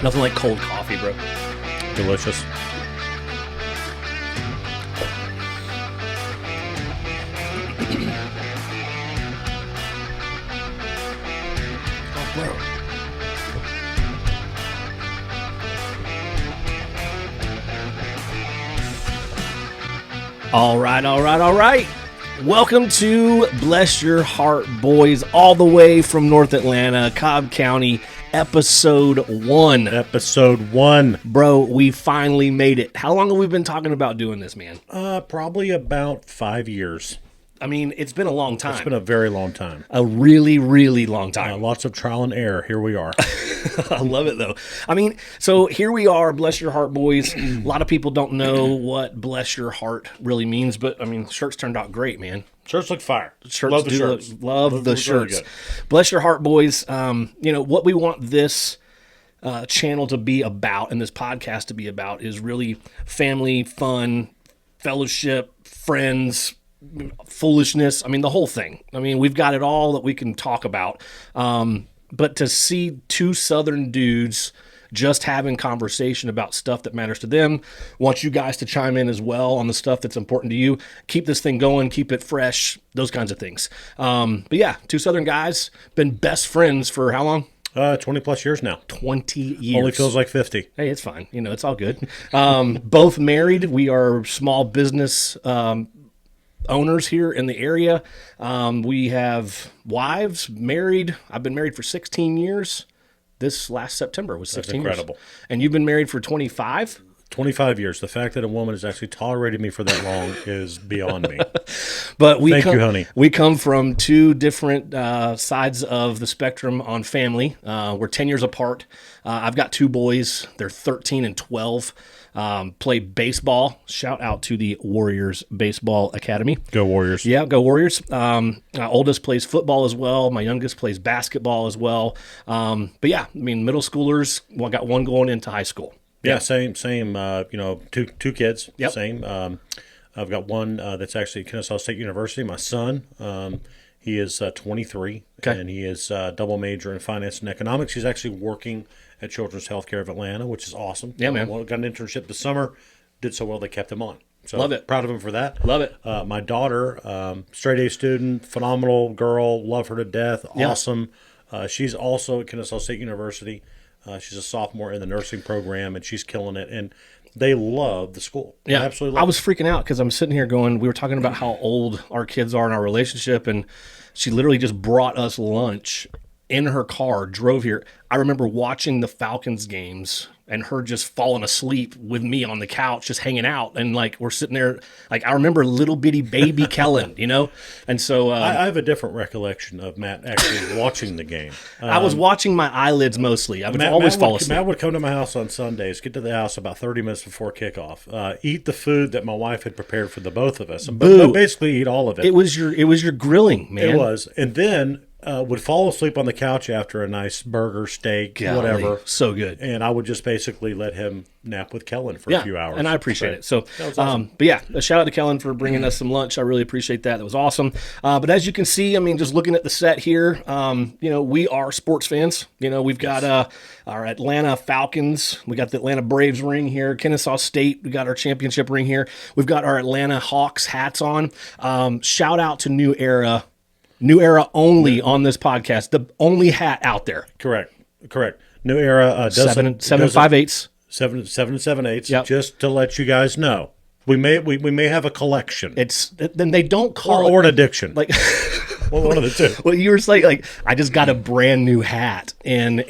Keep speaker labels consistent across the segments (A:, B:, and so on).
A: Nothing like cold coffee, bro.
B: Delicious.
A: Oh, bro. All right. Welcome to Bless Your Heart, Boys, all the way from North Atlanta, Cobb County, episode 1.
B: Episode 1.
A: Bro, we finally made it. How long have we been talking about doing this, man?
B: Probably about 5 years.
A: I mean, it's been a long time.
B: It's been a very long time.
A: A really, really long time.
B: Lots of trial and error. Here we are.
A: I love it, though. I mean, so here we are, Bless Your Heart, Boys. A lot of people don't know what Bless Your Heart really means, but, I mean, shirts turned out great, man.
B: Shirts look fire.
A: Shirts
B: love the shirts.
A: Love the shirts.
B: Really
A: Bless Your Heart, Boys. What we want this channel to be about and this podcast to be about is really family, fun, fellowship, friends, foolishness. I mean, the whole thing. I mean, we've got it all that we can talk about. But to see two Southern dudes just having conversation about stuff that matters to them, want you guys to chime in as well on the stuff that's important to you. Keep this thing going, keep it fresh, those kinds of things. But yeah, two Southern guys, been best friends for how long?
B: 20 plus years now.
A: 20 years.
B: Only feels like 50.
A: Hey, it's fine. It's all good. Both married. We are small business owners here in the area. We have wives, married. I've been married for 16 years. This last September was 16
B: That's incredible.
A: years. And you've been married for 25?
B: 25 years. The fact that a woman has actually tolerated me for that long is beyond me.
A: But
B: Thank you, honey.
A: We come from two different sides of the spectrum on family. We're 10 years apart. I've got two boys. They're 13 and 12. Play baseball. Shout out to the Warriors Baseball Academy.
B: Go Warriors.
A: Yeah, go Warriors. My oldest plays football as well. My youngest plays basketball as well. But yeah, I mean, middle schoolers. Well, I got one going into high school.
B: Yeah, same. Two kids.
A: Yep.
B: Same. I've got one that's actually at Kennesaw State University. My son, he is 23,
A: okay,
B: and he is double major in finance and economics. He's actually working at Children's Healthcare of Atlanta, which is awesome.
A: Yeah, man.
B: Got an internship this summer. Did so well they kept him on. So
A: love it.
B: Proud of him for that.
A: Love it.
B: My daughter, straight A student, phenomenal girl, love her to death. Awesome. She's also at Kennesaw State University. She's a sophomore in the nursing program, and she's killing it. And they love the school.
A: Yeah,
B: absolutely.
A: I was freaking out because I'm sitting here going, we were talking about how old our kids are in our relationship, and she literally just brought us lunch in her car, drove here. I remember watching the Falcons games and her just falling asleep with me on the couch, just hanging out. And like, we're sitting there, like, I remember little bitty baby Kellen, And so
B: I have a different recollection of Matt actually watching the game.
A: I was watching my eyelids mostly. I would always fall asleep.
B: Matt would come to my house on Sundays, get to the house about 30 minutes before kickoff, eat the food that my wife had prepared for the both of us, but basically eat all of it.
A: It was your grilling, man.
B: It was. And then would fall asleep on the couch after a nice burger, steak, whatever.
A: So good.
B: And I would just basically let him nap with Kellen for a few hours.
A: And I appreciate it. So,
B: that was awesome.
A: But yeah, a shout out to Kellen for bringing us some lunch. I really appreciate that. That was awesome. But as you can see, I mean, just looking at the set here, we are sports fans. We've got our Atlanta Falcons. We got the Atlanta Braves ring here. Kennesaw State. We got our championship ring here. We've got our Atlanta Hawks hats on. Shout out to New Era. New Era only on this podcast. The only hat out there.
B: Correct. New Era does
A: 7.58s.
B: 7.78s.
A: Yep.
B: Just to let you guys know, we may have a collection.
A: Then they don't call
B: or an addiction.
A: Like
B: well, one of the two.
A: Well, you were saying like I just got a brand new hat, and they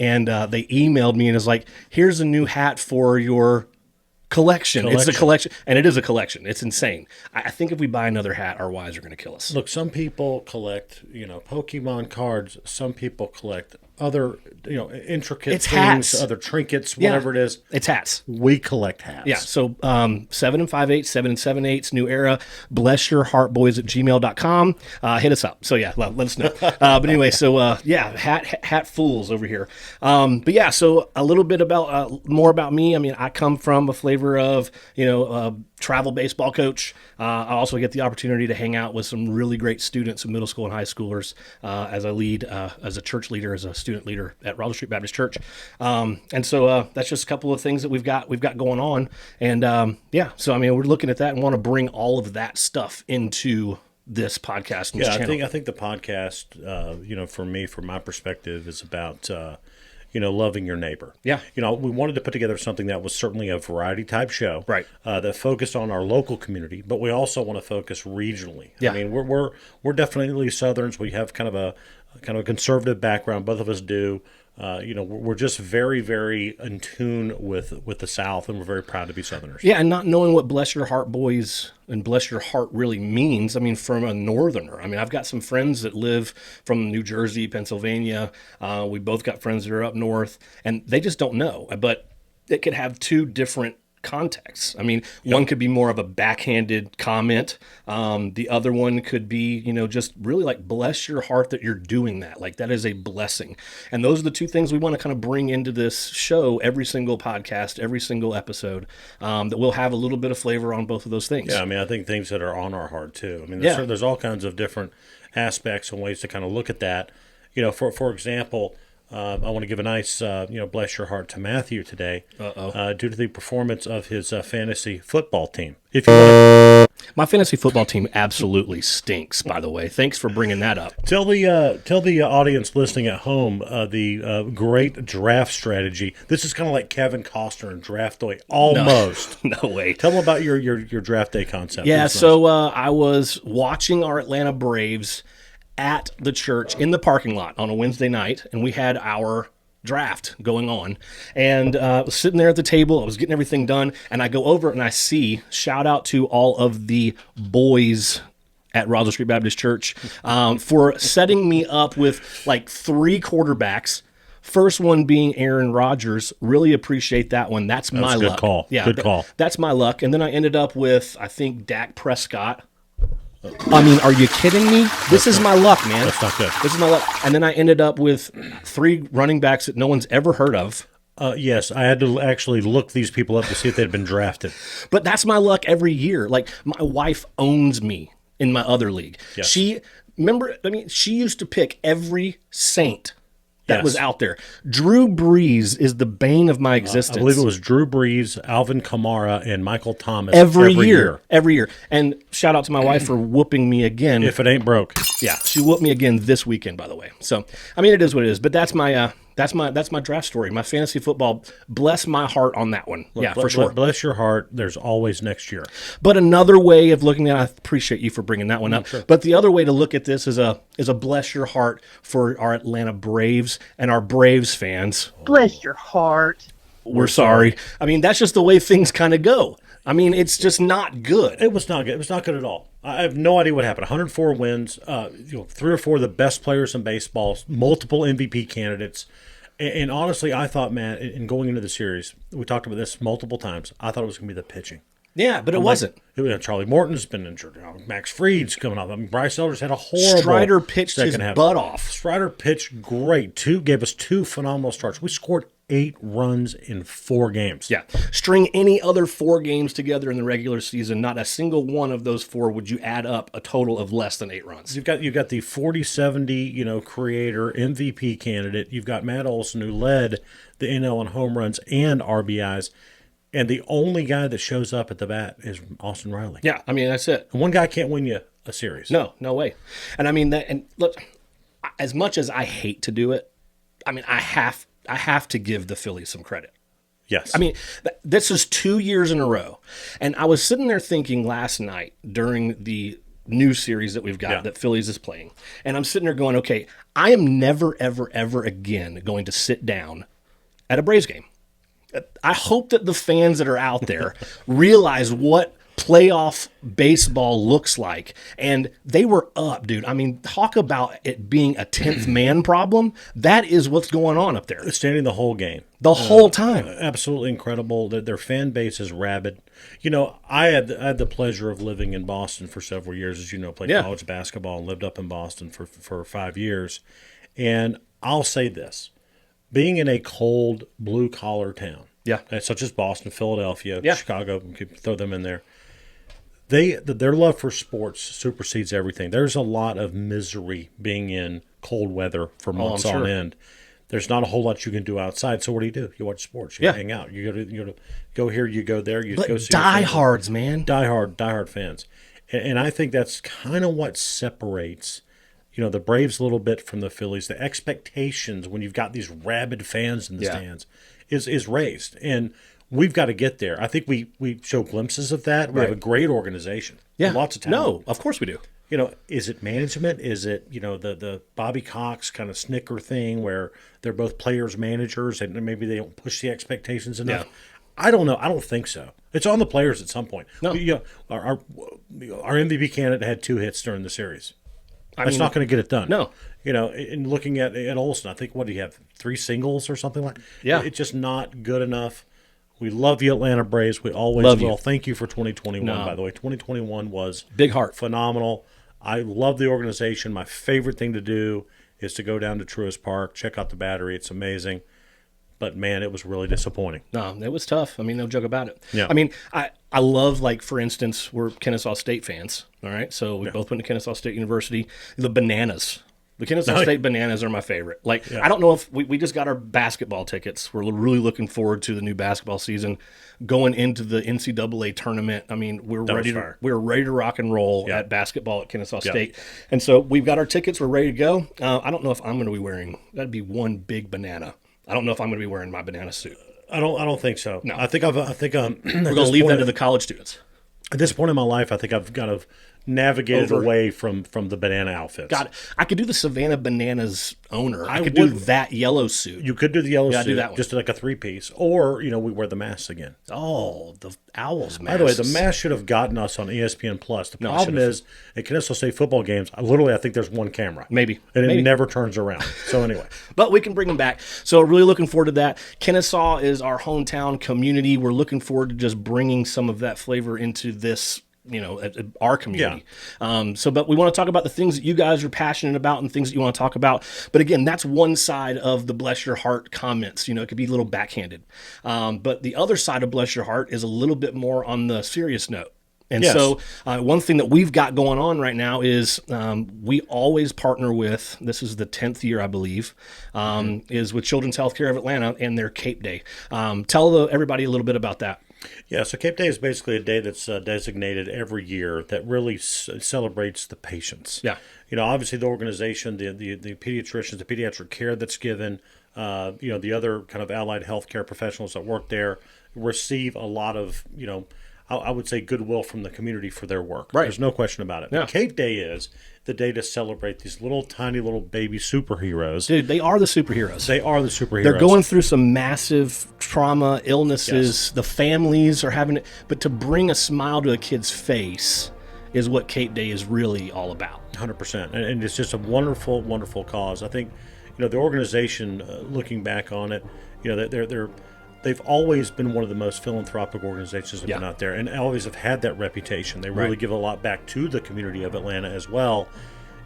A: emailed me and it's like, here's a new hat for your collection. It's a collection, and it is a collection. It's insane. I think if we buy another hat, our wives are going to kill us.
B: Look, some people collect, Pokemon cards. Some people collect other, intricate things,
A: hats.
B: Other trinkets, whatever it is.
A: It's hats.
B: We collect hats.
A: Yeah. So 7.58, 7.78, New Era. BlessYourHeartBoys at gmail.com. Hit us up. So yeah, let us know. But anyway, so hat fools over here. But yeah, so a little bit about more about me. I mean, I come from a flavor of travel baseball coach. I also get the opportunity to hang out with some really great students in middle school and high schoolers as I lead as a church leader, as a student leader at Roswell Street Baptist Church. And so that's just a couple of things that we've got going on. And so I mean, we're looking at that and want to bring all of that stuff into this podcast. And this channel.
B: I think the podcast, for me, from my perspective, is about loving your neighbor.
A: Yeah.
B: We wanted to put together something that was certainly a variety type show,
A: right?
B: That focused on our local community, but we also want to focus regionally.
A: Yeah.
B: I mean, we're definitely Southerns. We have kind of a conservative background. Both of us do. We're just very, very in tune with the South, and we're very proud to be Southerners.
A: Yeah, and not knowing what Bless Your Heart Boys and Bless Your Heart really means. I mean, from a Northerner. I mean, I've got some friends that live from New Jersey, Pennsylvania. We both got friends that are up north, and they just don't know. But it could have two different contexts. I mean, one could be more of a backhanded comment. The other one could be, just really like bless your heart that you're doing that. Like that is a blessing. And those are the two things we want to kind of bring into this show, every single podcast, every single episode, that we'll have a little bit of flavor on both of those things.
B: Yeah, I mean, I think things that are on our heart too. I mean, there's all kinds of different aspects and ways to kind of look at that. For example, I want to give a nice, bless your heart to Matthew today, due to the performance of his fantasy football team. If you want
A: My fantasy football team absolutely stinks, by the way. Thanks for bringing that up.
B: tell the audience listening at home the great draft strategy. This is kind of like Kevin Costner in Draft Day, almost.
A: No way.
B: Tell them about your draft day concept.
A: Yeah, so I was watching our Atlanta Braves at the church in the parking lot on a Wednesday night, and we had our draft going on, and I was sitting there at the table. I was getting everything done, and I go over and I see, shout out to all of the boys at Roswell Street Baptist Church for setting me up with like 3 quarterbacks. First one being Aaron Rodgers. Really appreciate that one. That's my luck.
B: Good call.
A: Yeah,
B: good call.
A: That's my luck. And then I ended up with, I think, Dak Prescott. I mean, are you kidding me? This is my luck, man.
B: That's not good.
A: This is my luck. And then I ended up with 3 running backs that no one's ever heard of.
B: Yes, I had to actually look these people up to see if they'd been drafted.
A: But that's my luck every year. Like, my wife owns me in my other league.
B: Yes.
A: She used to pick every saint that was out there. Drew Brees is the bane of my existence.
B: I believe it was Drew Brees, Alvin Kamara, and Michael Thomas
A: every year. And shout out to my wife for whooping me again.
B: If it ain't broke.
A: Yeah, she whooped me again this weekend, by the way. So, I mean, it is what it is. But that's my draft story. My fantasy football. Bless my heart on that one. For sure.
B: Bless your heart. There's always next year.
A: But another way of looking at it, I appreciate you for bringing that one up.
B: Sure.
A: But the other way to look at this is a bless your heart for our Atlanta Braves and our Braves fans.
C: Bless your heart.
A: We're sorry. I mean, that's just the way things kind of go. I mean, it's just not good.
B: It was not good. It was not good at all. I have no idea what happened. 104 wins, 3 or 4 of the best players in baseball, multiple MVP candidates. And honestly, I thought, Matt, in going into the series, we talked about this multiple times, I thought it was going to be the pitching.
A: Yeah, but it wasn't.
B: Charlie Morton's been injured. Max Fried's coming up. I mean, Bryce Elder's had a horrible
A: Strider pitched his butt off.
B: Strider pitched great. Gave us 2 phenomenal starts. We scored 8 runs in 4 games.
A: Yeah. String any other 4 games together in the regular season, not a single one of those 4 would you add up a total of less than 8 runs.
B: You've got the 40-70, creator, MVP candidate. You've got Matt Olson, who led the NL in home runs and RBIs. And the only guy that shows up at the bat is Austin Riley.
A: Yeah, I mean, that's it.
B: And one guy can't win you a series.
A: No way. And I mean, and look, as much as I hate to do it, I mean, I have to give the Phillies some credit.
B: Yes.
A: I mean, this is 2 years in a row. And I was sitting there thinking last night during the new series that we've got that Phillies is playing. And I'm sitting there going, okay, I am never, ever, ever again going to sit down at a Braves game. I hope that the fans that are out there realize what playoff baseball looks like. And they were up, dude. I mean, talk about it being a 10th man problem. That is what's going on up there.
B: Standing the whole game.
A: The whole time.
B: Absolutely incredible. Their fan base is rabid. I had the pleasure of living in Boston for several years, as you know, played college basketball and lived up in Boston for 5 years. And I'll say this. Being in a cold, blue-collar town, such as Boston, Philadelphia, Chicago, we could throw them in there, their love for sports supersedes everything. There's a lot of misery being in cold weather for months on end. there's not a whole lot you can do outside. So what do? You watch sports. You hang out. You go here. You go there. You go see
A: diehards, man.
B: Diehard fans, and I think that's kind of what separates, the Braves a little bit from the Phillies. The expectations when you've got these rabid fans in the stands is raised, and we've got to get there. I think we show glimpses of that. We have a great organization.
A: Yeah,
B: lots of talent.
A: No, of course we do.
B: Is it management? Is it, the Bobby Cox kind of snicker thing where they're both players, managers, and maybe they don't push the expectations enough? Yeah. I don't know. I don't think so. It's on the players at some point.
A: No.
B: Our MVP candidate had 2 hits during the series. That's not going to get it done.
A: No.
B: And looking at Olsen, I think, what do you have, 3 singles or something like that?
A: Yeah.
B: It's just not good enough. We love the Atlanta Braves. We always will. Thank you for 2021, by the way. 2021 was
A: big heart.
B: Phenomenal. I love the organization. My favorite thing to do is to go down to Truist Park, check out the Battery. It's amazing. But, man, it was really disappointing.
A: No, it was tough. I mean, no joke about it.
B: Yeah.
A: I mean, I love, like, for instance, we're Kennesaw State fans, all right? So we both went to Kennesaw State University. The Bananas. The Kennesaw State Bananas are my favorite. Like, I don't know if we just got our basketball tickets. We're really looking forward to the new basketball season, going into the NCAA tournament. I mean, we're ready to rock and roll at basketball at Kennesaw State. And so we've got our tickets. We're ready to go. I don't know if I'm going to be wearing, that'd be one big banana. I don't know if I'm going to be wearing my banana suit.
B: I don't think so.
A: No.
B: I think
A: we're going to leave that to the college students.
B: At this point in my life, I think I've kind of navigated away from the banana outfits.
A: God, I could do the Savannah Bananas owner. I could do that yellow suit.
B: You could do the yellow suit.
A: Do that one.
B: Just like a 3-piece. Or, we wear the masks again.
A: Oh, the Owls masks.
B: By the way, the mask should have gotten us on ESPN+. The problem is, at Kennesaw State football games, I think there's one camera.
A: Maybe.
B: And it never turns around. So anyway.
A: But we can bring them back. So really looking forward to that. Kennesaw is our hometown community. We're looking forward to just bringing some of that flavor into this, our community. Yeah. But we want to talk about the things that you guys are passionate about and things that you want to talk about. But again, that's one side of the Bless Your Heart comments. It could be a little backhanded. But the other side of Bless Your Heart is a little bit more on the serious note. And so one thing that we've got going on right now is we always partner with, this is the 10th year, I believe, is with Children's Healthcare of Atlanta and their Cape Day. Tell everybody a little bit about that.
B: Yeah, so Cape Day is basically a day that's designated every year that really celebrates the patients.
A: Yeah.
B: Obviously the organization, the pediatricians, the pediatric care that's given, the other kind of allied healthcare professionals that work there receive a lot of, I would say goodwill from the community for their work.
A: Right.
B: There's no question about it.
A: Yeah.
B: Cape Day is the day to celebrate these tiny little baby superheroes.
A: Dude, they are the superheroes.
B: They are the superheroes.
A: They're going through some massive trauma, illnesses. Yes. The families are having it. But to bring a smile to a kid's face is what Cape Day is really all about.
B: 100%. And it's just a wonderful, wonderful cause. I think, the organization, looking back on it, they've always been one of the most philanthropic organizations that have been out there, and always have had that reputation. They really give a lot back to the community of Atlanta as well.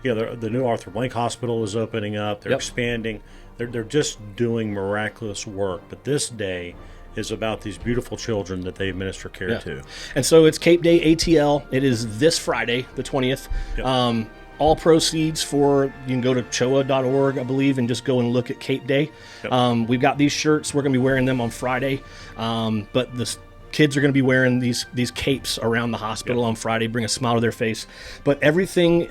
B: The new Arthur Blank Hospital is opening up. They're expanding. They're just doing miraculous work. But this day is about these beautiful children that they administer care to.
A: And so it's CapeDayATL. It is this Friday, the 20th. Yep. All proceeds you can go to CHOA.org, I believe, and just go and look at Cape Day. Yep. We've got these shirts. We're going to be wearing them on Friday. But the kids are going to be wearing these capes around the hospital on Friday, bring a smile to their face. But everything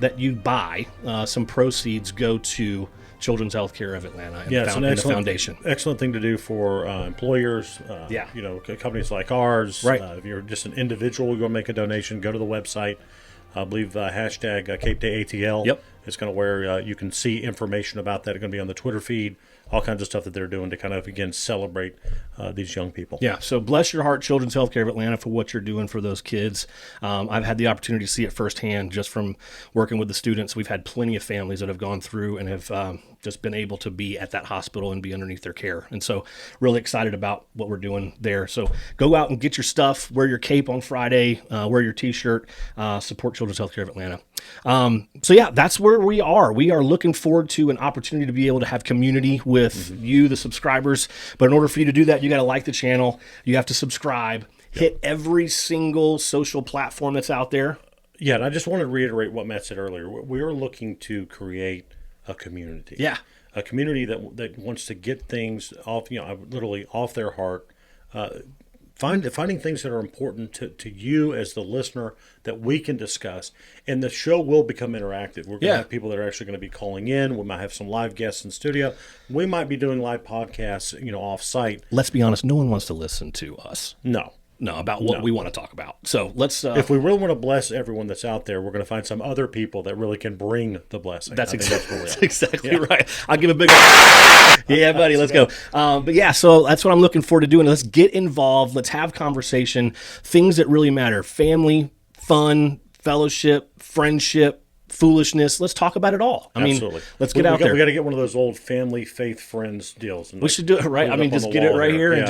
A: that you buy, some proceeds go to Children's Healthcare of Atlanta and, the foundation.
B: Excellent thing to do for employers. Companies like ours.
A: Right.
B: If you're just an individual, you want to make a donation, go to the website. I believe hashtag CapeDayATL is kind of where you can see information about that. It's going to be on the Twitter feed, all kinds of stuff that they're doing to kind of, again, celebrate these young people.
A: Yeah, so bless your heart, Children's Healthcare of Atlanta, for what you're doing for those kids. I've had the opportunity to see it firsthand just from working with the students. We've had plenty of families that have gone through and have just been able to be at that hospital and be underneath their care. And so really excited about what we're doing there. So go out and get your stuff, wear your cape on Friday, wear your T-shirt, support Children's Healthcare of Atlanta. That's where we are. We are looking forward to an opportunity to be able to have community with you, the subscribers. But in order for you to do that, you got to like the channel. You have to subscribe. Hit every single social platform that's out there.
B: Yeah, and I just want to reiterate what Matt said earlier. We are looking to create a community.
A: Yeah.
B: a community that wants to get things off, literally off their heart. Finding things that are important to you as the listener that we can discuss. And the show will become interactive. We're going to have people that are actually going to be calling in. We might have some live guests in studio. We might be doing live podcasts, off site.
A: Let's be honest, no one wants to listen to us.
B: No,
A: about what we want to talk about. So let's.
B: If we really want to bless everyone that's out there, we're going to find some other people that really can bring the blessing.
A: That's exactly right. I'll give a big. Yeah, buddy, let's go. But yeah, so that's what I'm looking forward to doing. Let's get involved. Let's have conversation. Things that really matter: family, fun, fellowship, friendship, foolishness. Let's talk about it all.
B: Absolutely.
A: Let's get out there.
B: We got to get one of those old family, faith, friends deals.
A: We should do it right. Just get it right here and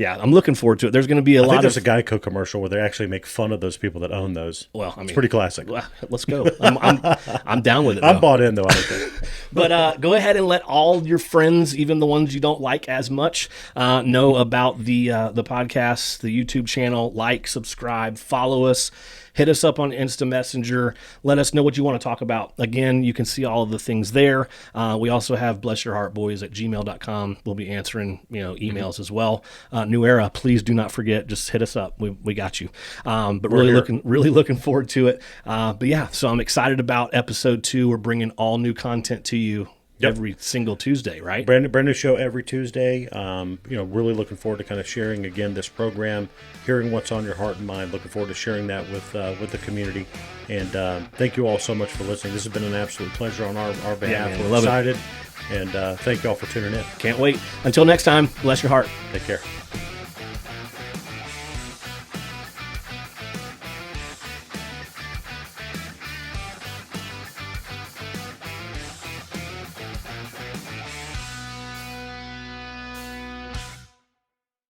A: I'm looking forward to it. There's going to be I think
B: there's a Geico commercial where they actually make fun of those people that own those.
A: Well,
B: it's pretty classic.
A: Let's go. I'm down with it.
B: I'm bought in though. I think.
A: But go ahead and let all your friends, even the ones you don't like as much, know about the podcast, the YouTube channel. Like, subscribe, follow us. Hit us up on Insta Messenger. Let us know what you want to talk about. Again, you can see all of the things there. We also have blessyourheartboys@gmail.com. We'll be answering emails as well. New Era, please do not forget. Just hit us up. We got you. But really looking forward to it. But yeah, so I'm excited about episode 2. We're bringing all new content to you. Every single Tuesday, right?
B: Brand new show every Tuesday. Really looking forward to kind of sharing again this program, hearing what's on your heart and mind. Looking forward to sharing that with the community. And thank you all so much for listening. This has been an absolute pleasure on our behalf.
A: Man,
B: we're excited. And thank you all for tuning in.
A: Can't wait. Until next time, bless your heart.
B: Take care.